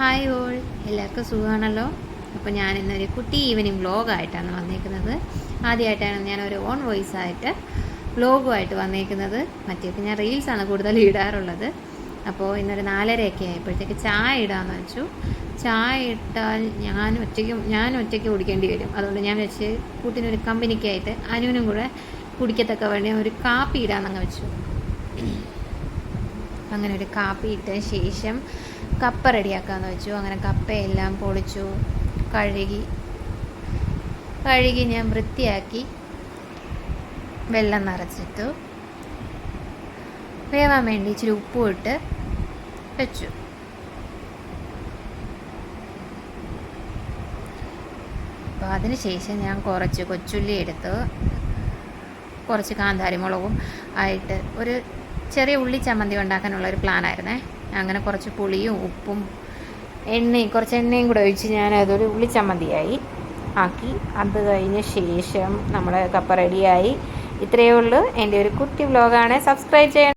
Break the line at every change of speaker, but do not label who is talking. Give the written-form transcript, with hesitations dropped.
Hi all, എല്ലാവർക്കും സുഖമാണല്ലോ. അപ്പോൾ ഞാൻ ഇന്നൊരു കുട്ടി ഈവനിങ് വ്ളോഗായിട്ടാണ് വന്നേക്കുന്നത്. ആദ്യമായിട്ടാണ് ഞാനൊരു ഓൺ വോയിസ് ആയിട്ട് വ്ളോഗുമായിട്ട് വന്നേക്കുന്നത്. മറ്റേക്ക് ഞാൻ റീൽസാണ് കൂടുതൽ ഇടാറുള്ളത്. അപ്പോൾ ഇന്നൊരു 4:30 ആയപ്പോഴത്തേക്ക് ചായ ഇടാമെന്ന് വെച്ചു. ചായ ഇട്ടാൽ ഞാൻ ഒറ്റയ്ക്ക് കുടിക്കേണ്ടി വരും. അതുകൊണ്ട് ഞാൻ വെച്ച് കൂട്ടിനൊരു കമ്പനിക്കായിട്ട് അനുവിനും കൂടെ കുടിക്കത്തക്ക വേണ്ടി ഒരു കാപ്പി ഇടാമെന്നങ്ങ് വെച്ചു. അങ്ങനെ ഒരു കാപ്പി ഇട്ട ശേഷം കപ്പ റെഡിയാക്കാമെന്ന് വെച്ചു. അങ്ങനെ കപ്പയെല്ലാം പൊളിച്ചു, കഴുകി ഞാൻ വൃത്തിയാക്കി വെള്ളം നിറച്ചിട്ടു വേവാൻ വേണ്ടി ഇച്ചിരി ഉപ്പും ഇട്ട് വെച്ചു. അപ്പോൾ അതിന് ശേഷം ഞാൻ കുറച്ച് കൊച്ചുള്ളി എടുത്ത് കുറച്ച് കാന്താരി മുളകും ആയിട്ട് ഒരു ചെറിയ ഉള്ളി ചമ്മന്തി ഉണ്ടാക്കാനുള്ളൊരു പ്ലാനായിരുന്നേ. അങ്ങനെ കുറച്ച് പുളിയും ഉപ്പും കുറച്ച് എണ്ണയും കൂടെ ഒഴിച്ച് ഞാൻ അതൊരു ഉള്ളി ചമ്മന്തിയായി ആക്കി. അത് കഴിഞ്ഞ ശേഷം നമ്മുടെ കപ്പ റെഡിയായി. ഇത്രയേ ഉള്ളൂ. എൻ്റെ ഒരു കുട്ടി വ്ലോഗാണ്. സബ്സ്ക്രൈബ് ചെയ്യണം.